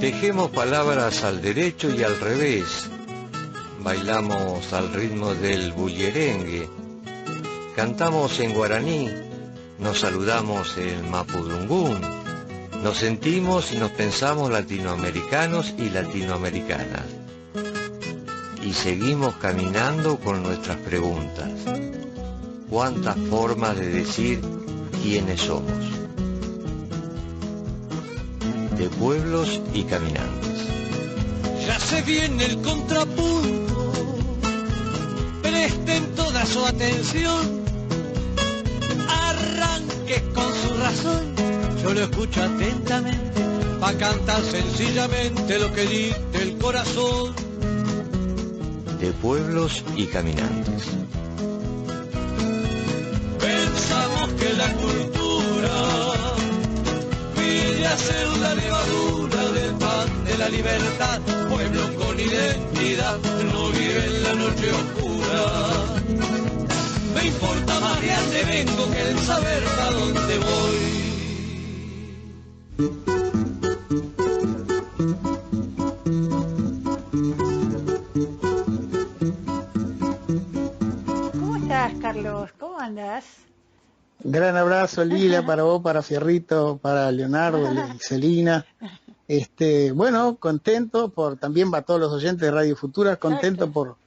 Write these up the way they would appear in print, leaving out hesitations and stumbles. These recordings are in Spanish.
Tejemos palabras al derecho y al revés. Bailamos al ritmo del bullerengue. Cantamos en guaraní. Nos saludamos en mapudungún. Nos sentimos y nos pensamos latinoamericanos y latinoamericanas. Y seguimos caminando con nuestras preguntas. ¿Cuántas formas de decir quiénes somos? De pueblos y caminantes. Ya se viene el contrapunto, presten toda su atención, arranque con su razón, yo lo escucho atentamente, pa' cantar sencillamente lo que dicte el corazón. De pueblos y caminantes. Pensamos que la cultura pide hacer la levadura del pan de la libertad. Pueblo con identidad no vive en la noche oscura. Me importa más de dónde vengo que el saber a dónde voy. ¿Cómo estás, Carlos? ¿Cómo andás? Gran abrazo, Lila, para vos, para Fierrito, para Leonardo y Celina. Bueno, contento también para todos los oyentes de Radio Futura, contento por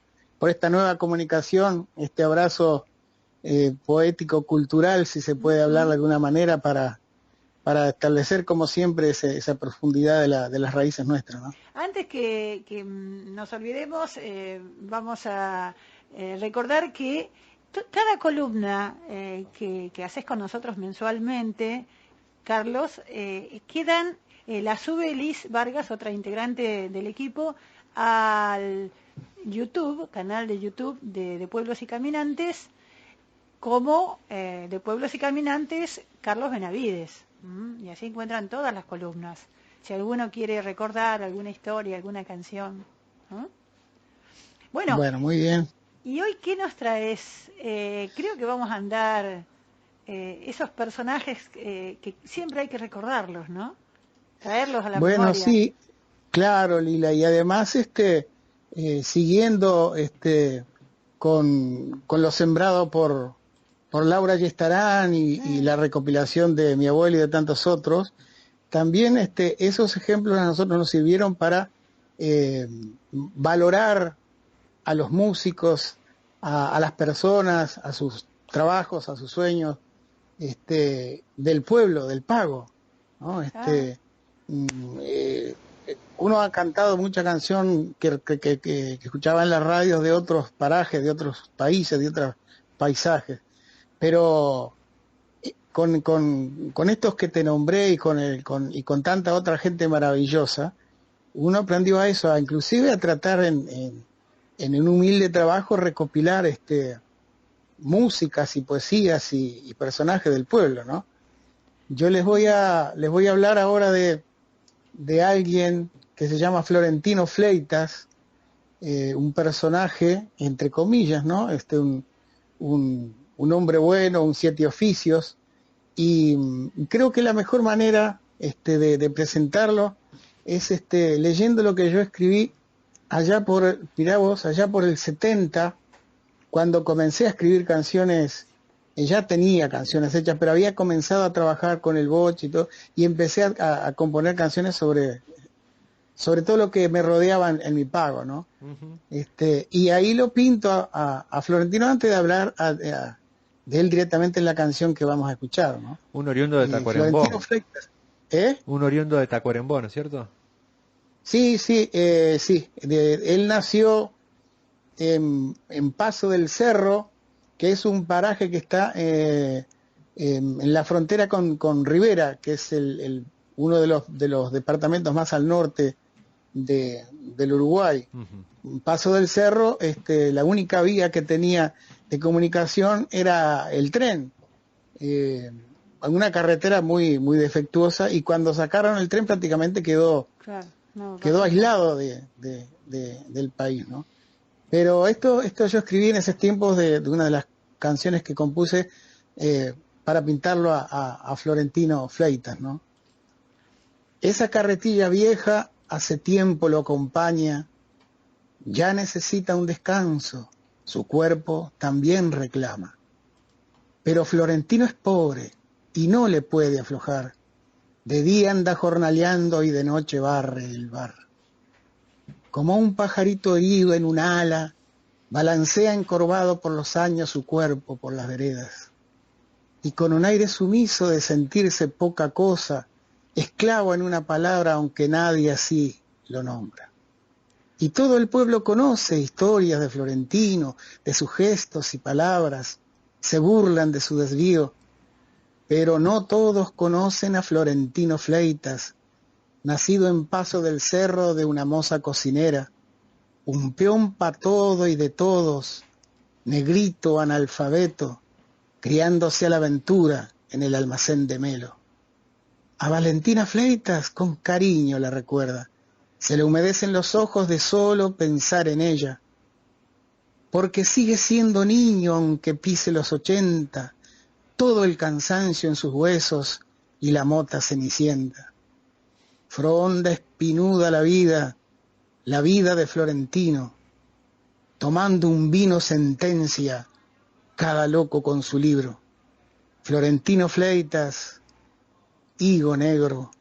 esta nueva comunicación, este abrazo poético, cultural, si se puede hablar de alguna manera, para establecer como siempre esa profundidad de las raíces nuestras, ¿no? Antes que nos olvidemos, vamos a recordar que cada columna que haces con nosotros mensualmente, Carlos, la sube Liz Vargas, otra integrante del equipo, al YouTube, canal de YouTube de Pueblos y Caminantes, como de Pueblos y Caminantes Carlos Benavides. Y así encuentran todas las columnas. Si alguno quiere recordar alguna historia, alguna canción. Bueno, muy bien. ¿Y hoy qué nos traes? Creo que vamos a andar esos personajes que siempre hay que recordarlos, ¿no? Traerlos a la memoria. Bueno, sí, claro, Lila, y además siguiendo con lo sembrado por Laura Yestarán y la recopilación de mi abuelo y de tantos otros, también esos ejemplos a nosotros nos sirvieron para valorar a los músicos, a las personas, a sus trabajos, a sus sueños, del pueblo, del pago, ¿no? Uno ha cantado mucha canción que escuchaba en las radios de otros parajes, de otros países, de otros paisajes, pero con estos que te nombré y con tanta otra gente maravillosa, uno aprendió a eso, inclusive a tratar en un humilde trabajo recopilar músicas y poesías y personajes del pueblo, ¿no? Yo les voy a hablar ahora de alguien que se llama Florentino Fleitas, un personaje, entre comillas, ¿no? Un hombre bueno, un siete oficios, y creo que la mejor manera de presentarlo es leyendo lo que yo escribí allá por el 70, cuando comencé a escribir canciones. Ya tenía canciones hechas, pero había comenzado a trabajar con el boche y todo, y empecé a componer canciones sobre todo lo que me rodeaba en mi pago, ¿no? Y ahí lo pinto a Florentino antes de hablar de él directamente en la canción que vamos a escuchar, ¿no? Un oriundo de Tacuarembó. Un oriundo de Tacuarembó, ¿no es cierto? Sí, él nació en Paso del Cerro, que es un paraje que está en la frontera con Rivera, que es uno de los departamentos más al norte del Uruguay. Paso del Cerro, la única vía que tenía de comunicación era el tren, una carretera muy defectuosa, y cuando sacaron el tren prácticamente quedó aislado del país, ¿no? Pero esto yo escribí en esos tiempos de una de las canciones que compuse para pintarlo a Florentino Fleitas, ¿no? Esa carretilla vieja hace tiempo lo acompaña, ya necesita un descanso, su cuerpo también reclama. Pero Florentino es pobre y no le puede aflojar, de día anda jornaleando y de noche barre el bar. Como un pajarito herido en un ala, balancea encorvado por los años su cuerpo por las veredas. Y con un aire sumiso de sentirse poca cosa, esclavo en una palabra aunque nadie así lo nombra. Y todo el pueblo conoce historias de Florentino, de sus gestos y palabras, se burlan de su desvío, pero no todos conocen a Florentino Fleitas, nacido en Paso del Cerro de una moza cocinera, un peón pa' todo y de todos, negrito analfabeto, criándose a la aventura en el almacén de Melo. A Valentina Fleitas con cariño la recuerda, se le humedecen los ojos de solo pensar en ella, porque sigue siendo niño aunque pise los 80, todo el cansancio en sus huesos y la mota cenicienta. Fronda espinuda la vida de Florentino, tomando un vino sentencia, cada loco con su libro. Florentino Fleitas, higo negro,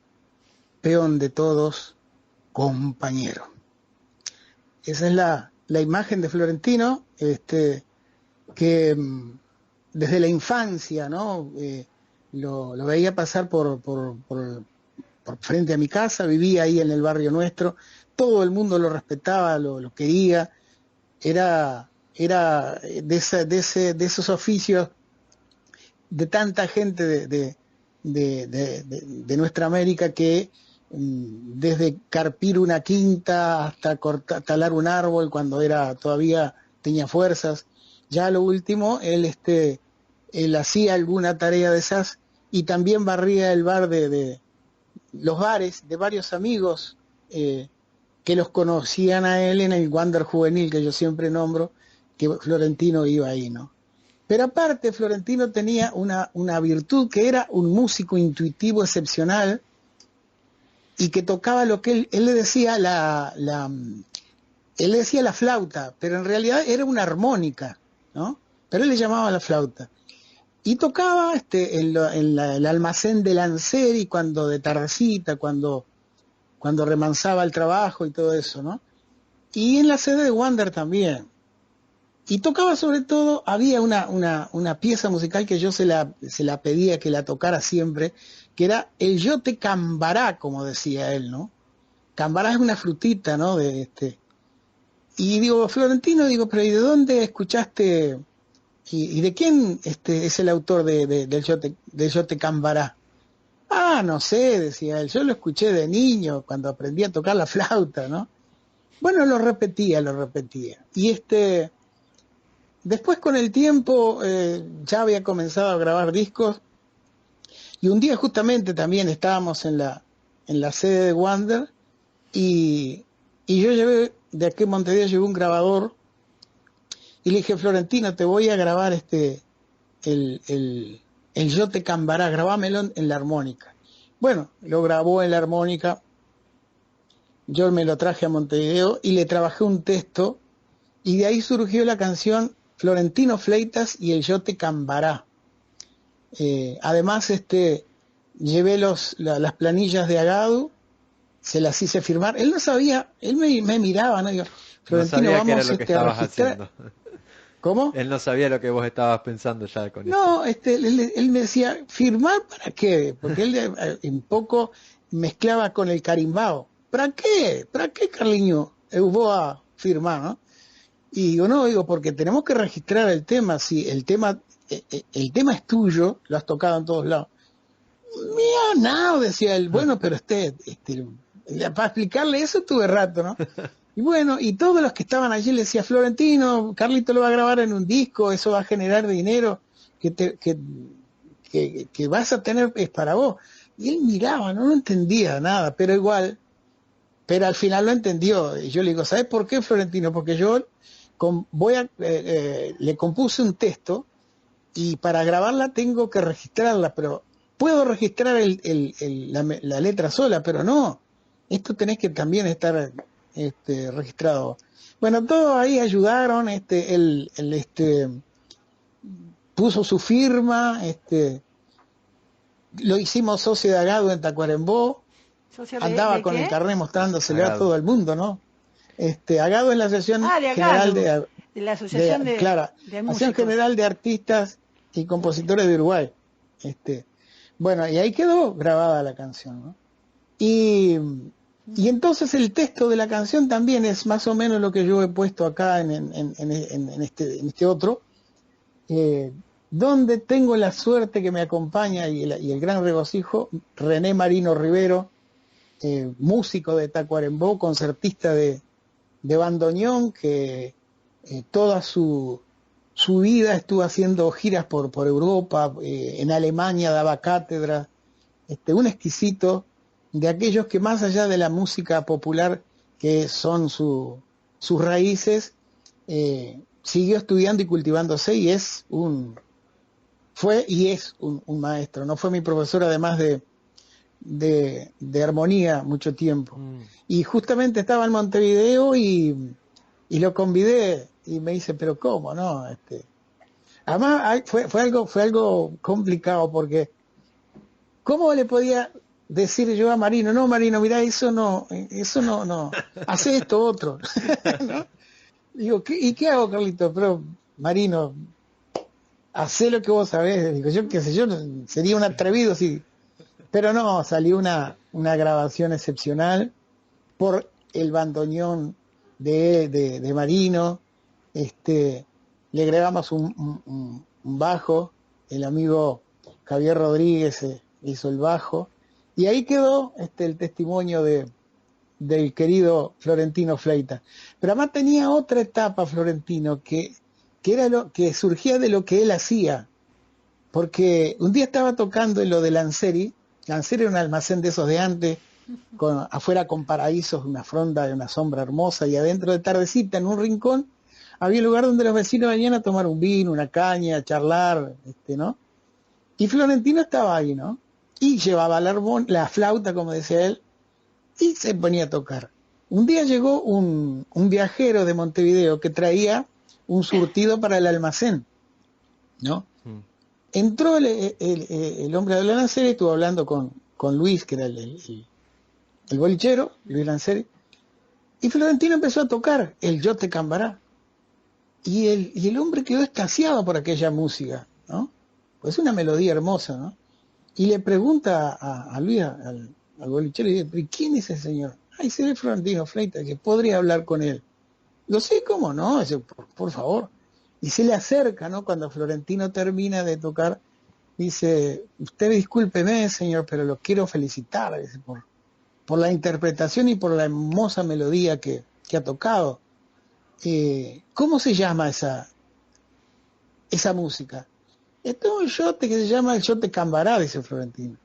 peón de todos, compañero. Esa es la imagen de Florentino, que desde la infancia, ¿no? Lo veía pasar por frente a mi casa, vivía ahí en el barrio nuestro, todo el mundo lo respetaba, lo quería, era de esos oficios de tanta gente de nuestra América que desde carpir una quinta hasta talar un árbol cuando todavía tenía fuerzas, ya a lo último él hacía alguna tarea de esas y también barría el bar de los bares de varios amigos que los conocían a él en el Wander juvenil que yo siempre nombro, que Florentino iba ahí, ¿no? Pero aparte Florentino tenía una virtud, que era un músico intuitivo excepcional y que tocaba lo que él le decía él decía la flauta, pero en realidad era una armónica, ¿no? Pero él le llamaba la flauta. Y tocaba en el almacén de Lanceri de tardecita, cuando remansaba el trabajo y todo eso, ¿no? Y en la sede de Wander también. Y tocaba sobre todo, había una pieza musical que yo se la pedía que la tocara siempre, que era el yote cambará, como decía él, ¿no? Cambará es una frutita, ¿no? Y digo, Florentino, pero ¿y de dónde escuchaste? ¿Y de quién es el autor del yote cambará? Ah, no sé, decía él, yo lo escuché de niño, cuando aprendí a tocar la flauta, ¿no? Bueno, lo repetía. Y después con el tiempo ya había comenzado a grabar discos, y un día justamente también estábamos en la sede de Wander, y yo de aquí en Montevideo llevé un grabador, y le dije, Florentino, te voy a grabar el yote cambará, grabámelo en la armónica. Bueno, lo grabó en la armónica, yo me lo traje a Montevideo y le trabajé un texto, y de ahí surgió la canción Florentino Fleitas y el yote cambará. Además, llevé las planillas de Agadu, se las hice firmar. Él no sabía, él me miraba, ¿no? Digo, Florentino, no sabía vamos que era lo que a estabas registrar. haciendo. ¿Cómo? Él no sabía lo que vos estabas pensando ya con No, esto. él me decía, ¿firmar para qué? Porque él un poco mezclaba con el carimbao. ¿Para qué? ¿Para qué, Carliño? Vos a firmar, ¿no? Y digo, porque tenemos que registrar el tema. Si el tema es tuyo, lo has tocado en todos lados. Mira, no, decía él. Bueno, pero para explicarle eso tuve rato, ¿no? Y bueno, y todos los que estaban allí le decía, Florentino, Carlito lo va a grabar en un disco, eso va a generar dinero que vas a tener, es para vos. Y él miraba, no entendía nada, pero al final lo entendió. Y yo le digo, ¿sabes por qué, Florentino? Porque yo le compuse un texto, y para grabarla tengo que registrarla, pero puedo registrar la letra sola, pero no. esto tenés que también estar registrado. Bueno, todos ahí ayudaron, él puso su firma, lo hicimos socio de Agado en Tacuarembó, ¿Socio andaba de con qué? el carnet mostrándoselo a Agado. todo el mundo, ¿no? Agado es la Asociación De General Agado, de la Asociación claro, de Asociación Músicos. General de Artistas y Compositores de Uruguay. Bueno, y ahí quedó grabada la canción, ¿no? Y entonces el texto de la canción también es más o menos lo que yo he puesto acá en este otro, donde tengo la suerte que me acompaña y el gran regocijo, René Marino Rivero, músico de Tacuarembó, concertista de bandoneón, que toda su vida estuvo haciendo giras por Europa, en Alemania daba cátedra, un exquisito de aquellos que más allá de la música popular que son sus raíces, siguió estudiando y cultivándose y fue y es un maestro, ¿no? Fue mi profesor además de armonía mucho tiempo. Y justamente estaba en Montevideo y lo convidé y me dice, pero ¿cómo, no? Además fue algo complicado porque ¿cómo le podía decir yo a Marino, no Marino, mirá, eso no, hace esto otro? ¿No? Digo, ¿y qué hago, Carlito? Pero Marino, hacé lo que vos sabés. Digo, yo qué sé, yo sería un atrevido si... Pero no, salió una grabación excepcional por el bandoneón de Marino, le agregamos un bajo, el amigo Javier Rodríguez hizo el bajo, y ahí quedó el testimonio del querido Florentino Fleita. Pero además tenía otra etapa, Florentino, que era lo que surgía de lo que él hacía, porque un día estaba tocando en lo de Lanceri. Lanceri era un almacén de esos de antes, afuera con paraísos, una fronda de una sombra hermosa, y adentro de tardecita, en un rincón, había un lugar donde los vecinos venían a tomar un vino, una caña, a charlar, ¿no? Y Florentino estaba ahí, ¿no? Y llevaba la flauta, como decía él, y se ponía a tocar. Un día llegó un viajero de Montevideo que traía un surtido para el almacén, ¿no? Entró el hombre de la Lanceri, estuvo hablando con Luis, que era el bolichero, Luis Lanceri, y Florentino empezó a tocar el Yo te cambará. Y el hombre quedó extasiado por aquella música, ¿no? Pues una melodía hermosa, ¿no? Y le pregunta a Luis, al bolichero, y dice, ¿pero quién es ese señor? Ay, se ve Florentino Fleita, que podría hablar con él. Lo sé, ¿cómo no? Dice, por favor. Y se le acerca, ¿no? Cuando Florentino termina de tocar, dice, usted discúlpeme, señor, pero lo quiero felicitar, dice, por la interpretación y por la hermosa melodía que ha tocado. ¿Cómo se llama esa música? Esto es un yote que se llama el yote cambará, dice Florentino.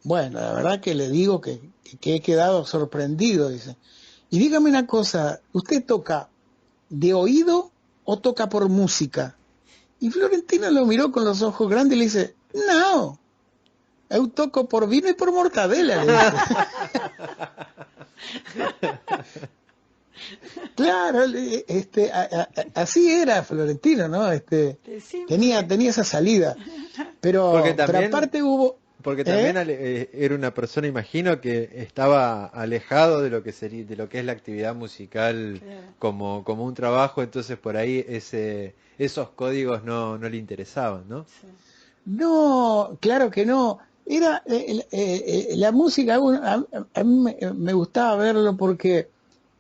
Bueno, la verdad que le digo que he quedado sorprendido, dice. Y dígame una cosa, ¿usted toca de oído o toca por música? Y Florentino lo miró con los ojos grandes y le dice, no, yo toco por vino y por mortadela, le dice. Claro, así era Florentino, ¿no? Tenía esa salida, pero aparte hubo... Porque también era una persona, imagino, que estaba alejado de lo que es la actividad musical, claro, como un trabajo, entonces por ahí esos códigos no le interesaban, ¿no? Sí. No, claro que no. Era la música, a mí me gustaba verlo porque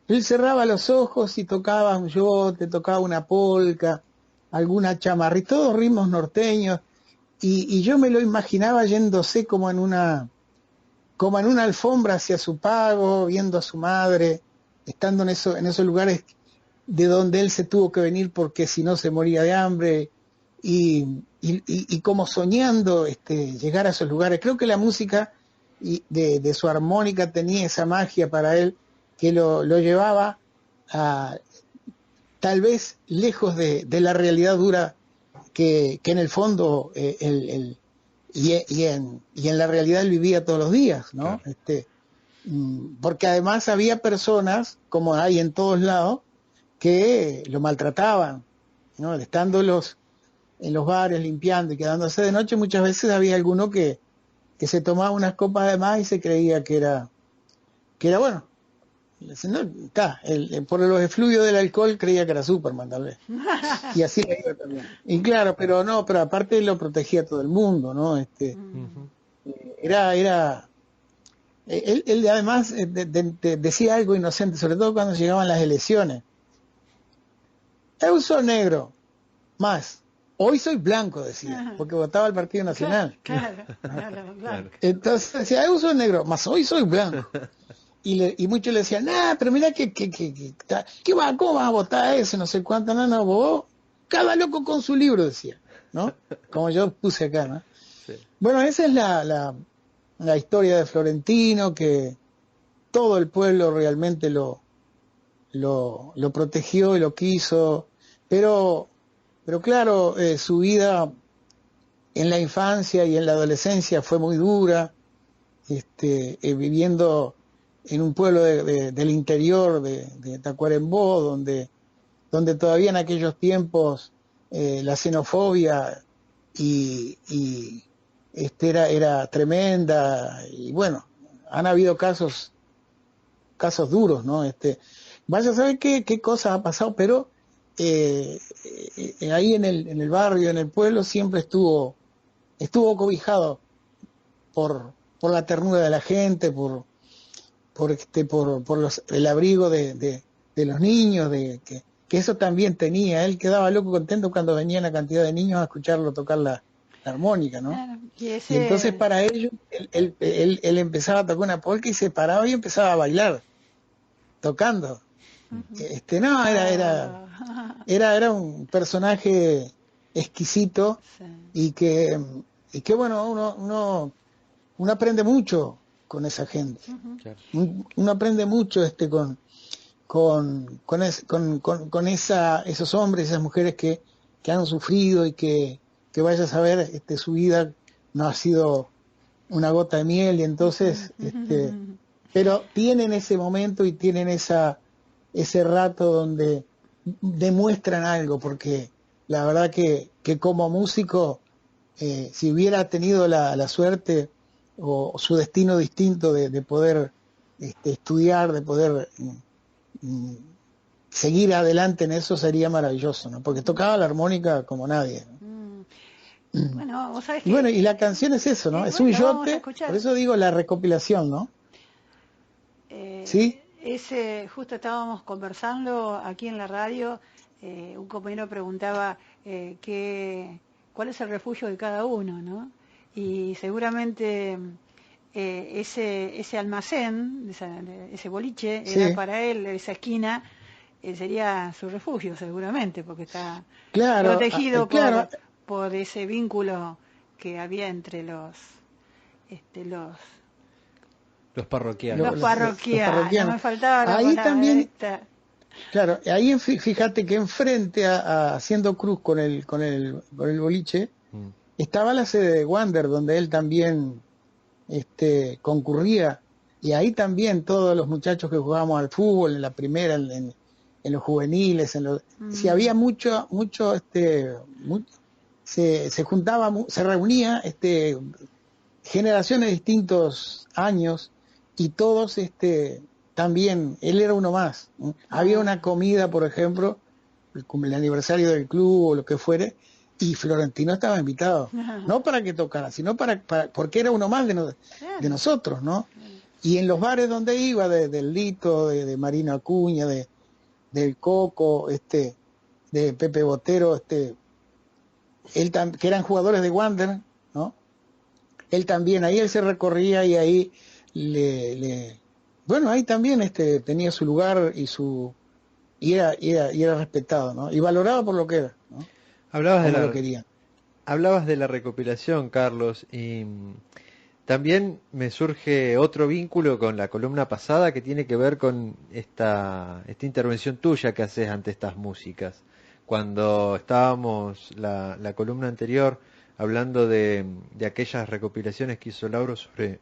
él cerraba los ojos y tocaba un yote, tocaba una polca, alguna chamarrita, todos ritmos norteños, y yo me lo imaginaba yéndose como en una alfombra hacia su pago, viendo a su madre, estando en esos lugares de donde él se tuvo que venir porque si no se moría de hambre, y como soñando llegar a esos lugares. Creo que la música de su armónica tenía esa magia para él que lo llevaba a tal vez lejos de la realidad dura que en el fondo y en la realidad él vivía todos los días, ¿no? Claro. porque además había personas, como hay en todos lados, que lo maltrataban, ¿no? Estando en los bares limpiando y quedándose de noche, muchas veces había alguno que se tomaba unas copas de más y se creía que era bueno. No, por los efluvios del alcohol creía que era Superman, tal vez. Y así le iba también. Y claro, pero aparte lo protegía a todo el mundo, ¿no? Era él además decía algo inocente, sobre todo cuando llegaban las elecciones. Eu soy negro, más. Hoy soy blanco, decía, porque votaba el Partido Nacional. Claro. Entonces decía, eu soy negro, más hoy soy blanco. Y muchos le decían, pero mira ¿cómo vas a votar eso? No sé cuánto, no, vos, cada loco con su libro, decía, ¿no? Como yo puse acá, ¿no? Sí. Bueno, esa es la historia de Florentino, que todo el pueblo realmente lo protegió y lo quiso, pero claro, su vida en la infancia y en la adolescencia fue muy dura, viviendo en un pueblo del interior de Tacuarembó, donde todavía en aquellos tiempos la xenofobia y era tremenda, y bueno, han habido casos duros, ¿no? Vaya a saber qué cosas ha pasado, pero ahí en el barrio, en el pueblo, siempre estuvo cobijado por la ternura de la gente, por el abrigo de los niños, que eso también tenía. Él quedaba loco contento cuando venía una cantidad de niños a escucharlo tocar la armónica, ¿no? Claro, y Y entonces para ellos, él empezaba a tocar una polca y se paraba y empezaba a bailar, tocando. No, era un personaje exquisito, Sí. y que bueno, uno aprende mucho con esa gente. Claro. Uno aprende mucho con esos hombres, esas mujeres que han sufrido, y que vaya a saber, su vida no ha sido una gota de miel, y entonces pero tienen ese momento y tienen ese rato donde demuestran algo, porque la verdad que como músico, si hubiera tenido la suerte o su destino distinto de poder estudiar, de poder seguir adelante en eso, sería maravilloso, ¿no? Porque tocaba la armónica como nadie, ¿no? Bueno, vos sabés Y bueno, que y la canción es eso, ¿no? Es bueno, un la vamos a yote, escuchar. por eso digo la recopilación, ¿no? ¿Sí? Justo estábamos conversando aquí en la radio, un compañero preguntaba cuál es el refugio de cada uno, ¿no? Y seguramente ese almacén, ese boliche, Sí. era para él, esa esquina, sería su refugio seguramente, porque está Claro, protegido claro. por ese vínculo que había entre los Los parroquianos. los parroquianos, me faltaba la Ahí palabra también, esta. claro, ahí fíjate que enfrente haciendo cruz con el boliche, estaba la sede de Wander, donde él también concurría, y ahí también todos los muchachos que jugábamos al fútbol, en la primera, en los juveniles, si había mucho, se juntaba, se reunía, generaciones de distintos años, y todos también, él era uno más, ¿no? Había una comida, por ejemplo, como el aniversario del club o lo que fuere, y Florentino estaba invitado, no para que tocara, sino porque era uno más de nosotros, ¿no? Y en los bares donde iba, del Lito, de Marino Acuña, del Coco, de Pepe Botero, que eran jugadores de Wander, ¿no? Él también, ahí él se recorría, y ahí bueno, ahí también tenía su lugar y era respetado, ¿no? Y valorado por lo que era, ¿no? Como lo querían. Hablabas de la recopilación, Carlos, y también me surge otro vínculo con la columna pasada que tiene que ver con esta intervención tuya que haces ante estas músicas. Cuando estábamos la columna anterior hablando de aquellas recopilaciones que hizo Lauro sobre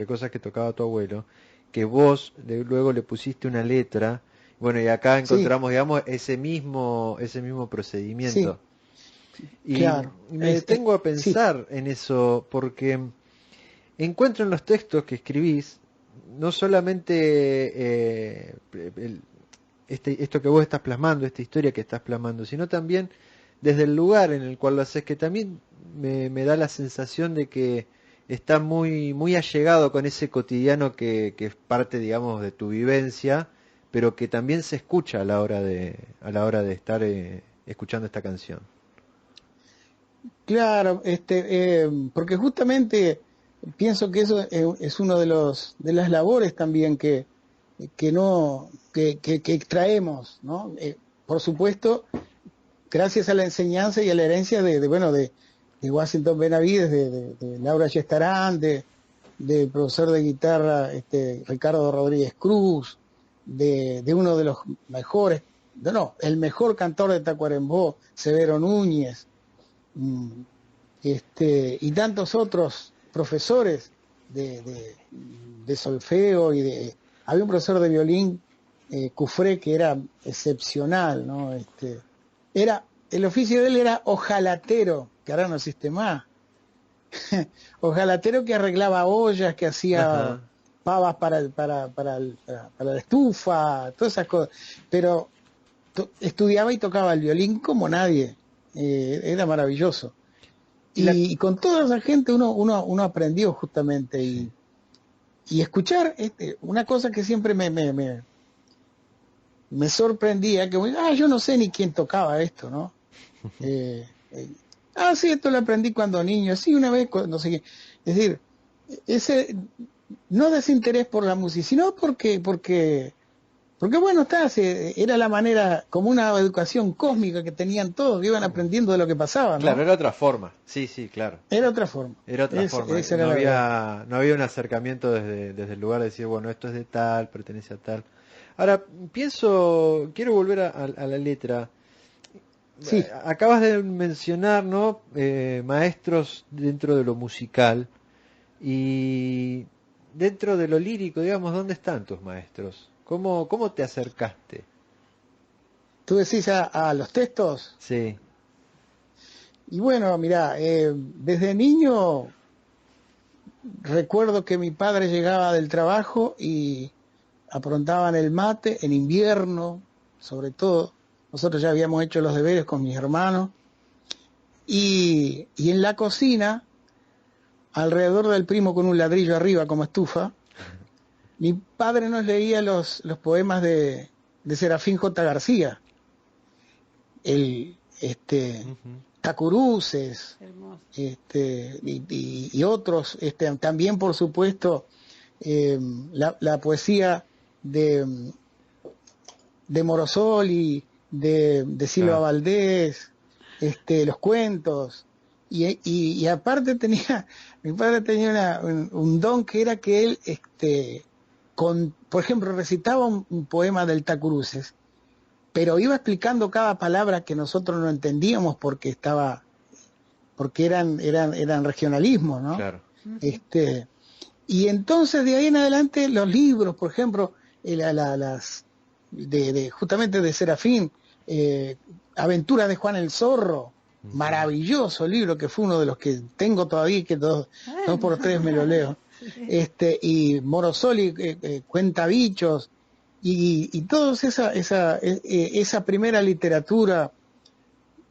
cosas que tocaba tu abuelo, que vos luego le pusiste una letra. Bueno, y acá encontramos, digamos, ese mismo procedimiento. Y claro. me detengo a pensar en eso, porque encuentro en los textos que escribís, no solamente esto que vos estás plasmando, esta historia que estás plasmando, sino también desde el lugar en el cual lo haces, que también me da la sensación de que está muy, muy allegado con ese cotidiano que es parte, digamos, de tu vivencia, pero que también se escucha a la hora de estar escuchando esta canción. Claro, porque justamente pienso que eso es uno de las labores también que extraemos, ¿no? Por supuesto, gracias a la enseñanza y a la herencia de Washington Benavides, de Laura Gestarán, del profesor de guitarra Ricardo Rodríguez Cruz, de uno de los mejores, el mejor cantor de tacuarembó, Severo Núñez, y tantos otros profesores de solfeo había un profesor de violín, Cufré, que era excepcional, ¿no? El oficio de él era ojalatero, que ahora no existe más. Ojalatero que arreglaba ollas, que hacía pavas para la estufa, todas esas cosas. Pero estudiaba y tocaba el violín como nadie. Era maravilloso. Y con toda esa gente uno aprendió justamente. Y escuchar, una cosa que siempre me sorprendía, que yo no sé ni quién tocaba esto, ¿no? Sí, esto lo aprendí cuando niño, sí, una vez, no sé qué. Es decir, ese no desinterés por la música, sino porque bueno, era la manera, como una educación cósmica que tenían todos, que iban aprendiendo de lo que pasaba, ¿no? Claro, era otra forma, sí, claro. Era otra forma. Era otra forma, no había un acercamiento desde el lugar de decir, bueno, esto es de tal, pertenece a tal. Ahora, quiero volver a la letra. Sí. Acabas de mencionar, ¿no? Maestros dentro de lo musical y dentro de lo lírico, digamos, ¿dónde están tus maestros? ¿Cómo te acercaste? ¿Tú decís a los textos? Sí. Y bueno, mirá, desde niño recuerdo que mi padre llegaba del trabajo y aprontaban el mate en invierno, sobre todo. Nosotros ya habíamos hecho los deberes con mis hermanos. Y en la cocina, alrededor del primo con un ladrillo arriba como estufa, mi padre nos leía los poemas de Serafín J. García. Tacuruces, y otros, también por supuesto la poesía de Morosoli, de Silva Valdés, los cuentos, y aparte mi padre tenía un don que era que él, por ejemplo, recitaba un poema del Tacuruces, pero iba explicando cada palabra que nosotros no entendíamos porque eran regionalismos, ¿no? Claro. Y entonces de ahí en adelante los libros, por ejemplo, justamente de Serafín, Aventuras de Juan el Zorro, maravilloso libro que fue uno de los que tengo todavía, que dos por tres me lo leo. Y Morosoli, Cuenta Bichos, y toda esa primera literatura,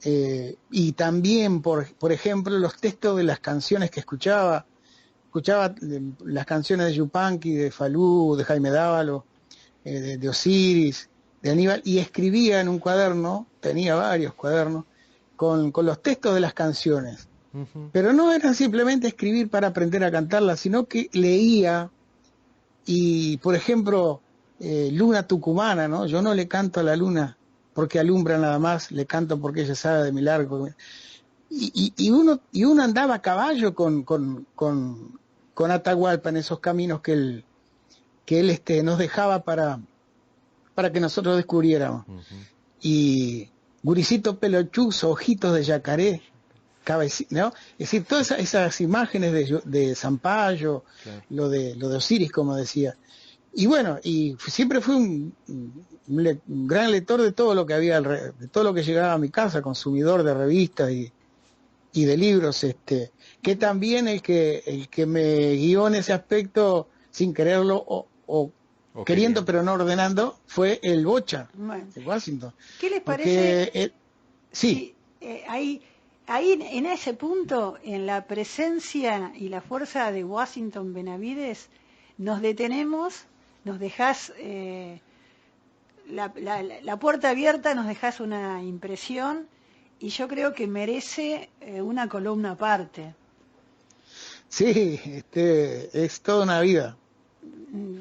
y también, por ejemplo, los textos de las canciones que escuchaba las canciones de Yupanqui, de Falú, de Jaime Dávalo, de Osiris, de Aníbal, y escribía en un cuaderno, tenía varios cuadernos, con los textos de las canciones. Pero no eran simplemente escribir para aprender a cantarlas, sino que leía, y por ejemplo, Luna Tucumana, ¿no? Yo no le canto a la luna porque alumbra nada más, le canto porque ella sabe de mi largo. Y uno andaba a caballo con Atahualpa en esos caminos que él nos dejaba para que nosotros descubriéramos. Y Guricito Pelochuzo, Ojitos de Yacaré, ¿no? Es decir, todas esas imágenes de Zampayo, claro, lo de Osiris, como decía. y bueno, y siempre fui un gran lector de todo lo que había, de todo lo que llegaba a mi casa, consumidor de revistas y de libros, que también el que me guió en ese aspecto, sin quererlo o queriendo pero no ordenando, fue el Bocha, Bueno, de Washington. ¿qué les Porque, parece? sí. Ahí en ese punto, en la presencia y la fuerza de Washington Benavides, nos detenemos, nos dejás la puerta abierta, nos dejás una impresión, y yo creo que merece una columna aparte. Sí, es toda una vida.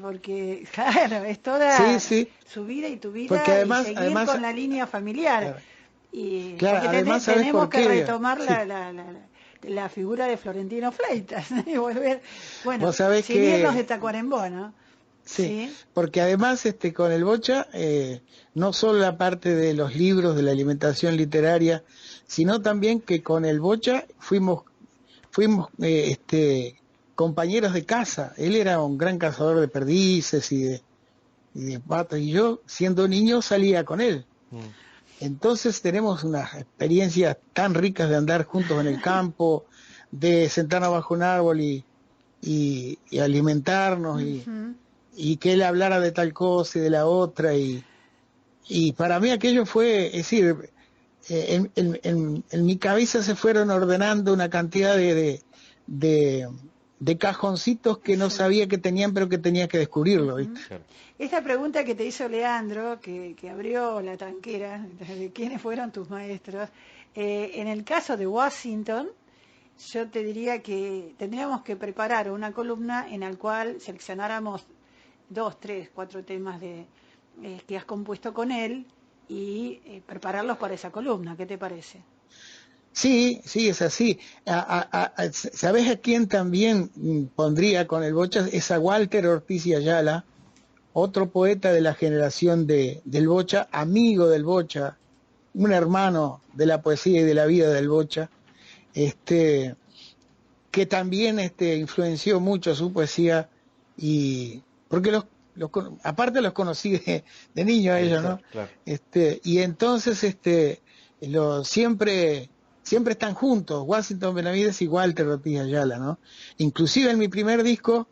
Porque, claro, es toda Sí. su vida y tu vida, Porque además, y seguir con la línea familiar. Claro, Porque además, ¿sabes tenemos por que qué? retomar Sí. la figura de Florentino Fleitas y volver, bueno, Vos sabés sin irnos de Tacuarembó, ¿no? Sí, porque además con el Bocha, no solo la parte de los libros, de la alimentación literaria, sino también que con el Bocha fuimos compañeros de caza. Él era un gran cazador de perdices y de patos, y yo, siendo niño, salía con él. Entonces tenemos unas experiencias tan ricas de andar juntos en el campo, de sentarnos bajo un árbol y alimentarnos, y que él hablara de tal cosa y de la otra, y para mí aquello fue, es decir, en mi cabeza se fueron ordenando una cantidad de cajoncitos que no sabía que tenían, pero que tenía que descubrirlo, ¿viste? Esta pregunta que te hizo Leandro, que abrió la tranquera, de quiénes fueron tus maestros, en el caso de Washington, yo te diría que tendríamos que preparar una columna en la cual seleccionáramos 2, 3, 4 temas que has compuesto con él y prepararlos para esa columna. ¿Qué te parece? Sí, es así. ¿Sabés a quién también pondría con el Bocha? Es a Walter Ortiz y Ayala, otro poeta de la generación del Bocha, amigo del Bocha, un hermano de la poesía y de la vida del Bocha, que también influenció mucho su poesía, y porque aparte los conocí de niño a ellos, ¿no? Claro. Y entonces siempre están juntos, Washington Benavides y Walter Ortiz Ayala, ¿no? Inclusive en mi primer disco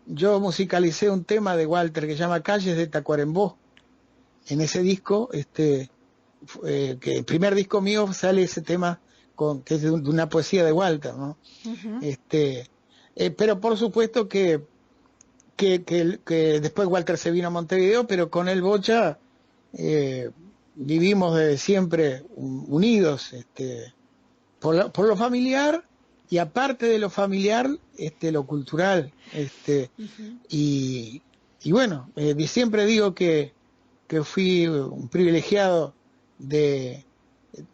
yo musicalicé un tema de Walter que se llama Calles de Tacuarembó. En ese disco, que el primer disco mío sale ese tema que es de una poesía de Walter, ¿no? Pero por supuesto que después Walter se vino a Montevideo, pero con el Bocha vivimos desde siempre unidos, por lo familiar, y aparte de lo familiar, lo cultural, y bueno, siempre digo que fui un privilegiado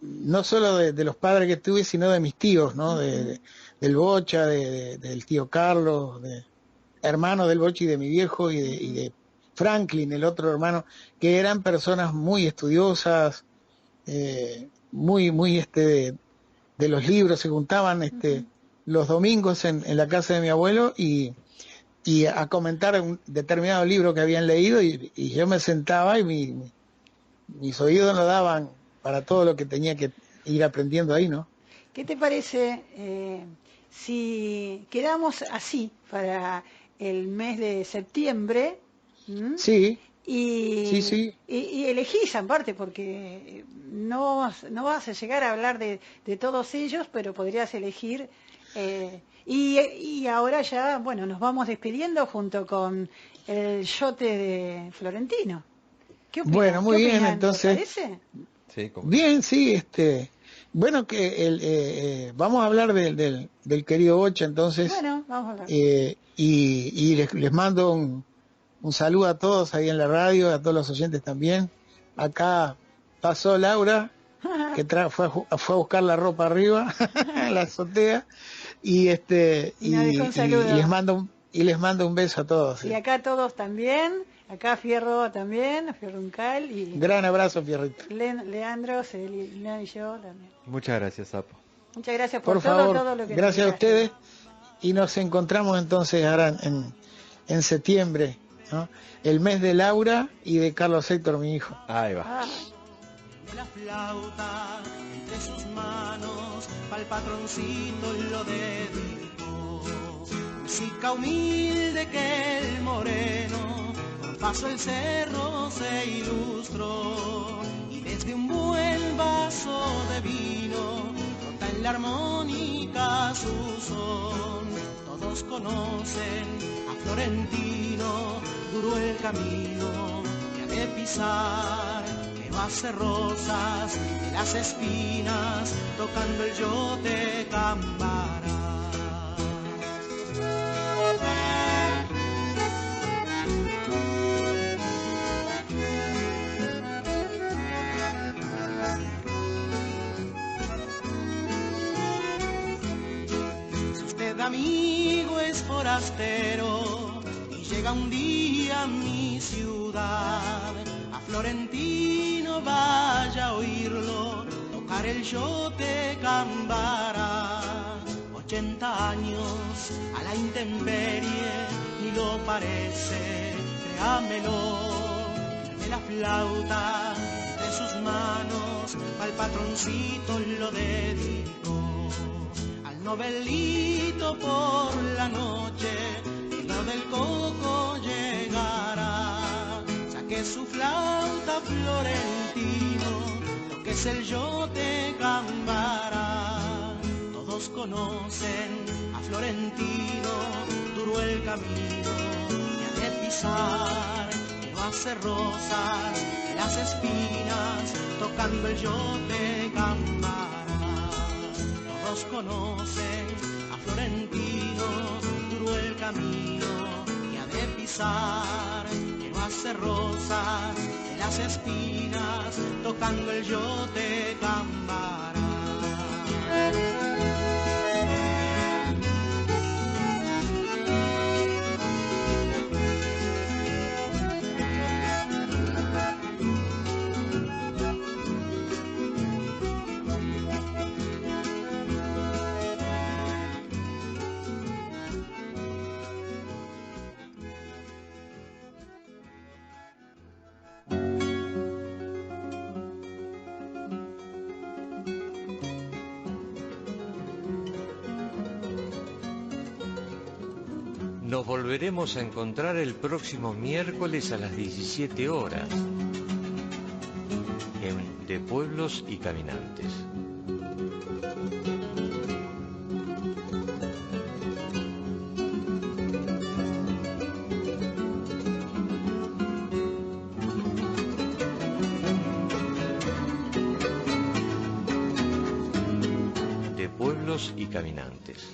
no solo de los padres que tuve, sino de mis tíos, ¿no? Del Bocha, del tío Carlos, hermano del Bocha y de mi viejo, y de Franklin, el otro hermano, que eran personas muy estudiosas, muy de los libros. Se juntaban los domingos en la casa de mi abuelo y a comentar un determinado libro que habían leído, y yo me sentaba y mis oídos no daban para todo lo que tenía que ir aprendiendo ahí, ¿no? ¿Qué te parece si quedamos así para el mes de septiembre? Sí. Y elegís aparte, porque no vas a llegar a hablar de todos ellos, pero podrías elegir. Y ahora ya, bueno, nos vamos despidiendo junto con el yote de Florentino. ¿Qué opinas? Bueno, muy bien, opinan? entonces. ¿Te parece? Sí, bien, sí, bueno, que vamos a hablar del querido Bocha, entonces. Bueno, vamos a hablar. Y les mando un saludo a todos ahí en la radio, a todos los oyentes también. Acá pasó Laura, que fue a buscar la ropa arriba, en la azotea, y les mando un beso a todos. Y acá todos también, acá Fierro también, Fierro Uncal, y gran abrazo, Fierrito. Leandro, Celina y yo también. Muchas gracias, Sapo. Muchas gracias por favor, todo lo que gracias a ustedes, y nos encontramos entonces ahora en septiembre, ¿no? El mes de Laura y de Carlos Héctor, mi hijo. Ahí va. De la flauta entre sus manos, pa'l patroncito lo dedicó. Música humilde que el moreno, por paso el cerro se ilustró. Y desde un buen vaso de vino, brota en la armónica su son. Todos conocen a Florentino, duro el camino que ha de pisar. Va a hacer rosas de las espinas, tocando el yo te cambará. Si usted amigo es forastero y llega un día a mi ciudad, a Florentino vaya a oírlo, tocar el yo te cambará. 80 años a la intemperie, ni lo parece, créamelo. De la flauta entre sus manos, al patroncito lo dedicó. Al novelito por la noche, y lo del coco llegará. Que su flauta Florentino, lo que es el yo te cambará. Todos conocen a Florentino, duro el camino que ha de pisar. Que no hace rosas de las espinas, tocando el yo te cambará. Todos conocen a Florentino, duro el camino que ha de pisar. Hace rosas de las espinas, tocando el yo te cambará. Nos volveremos a encontrar el próximo miércoles a las 17 horas en De Pueblos y Caminantes. De Pueblos y Caminantes.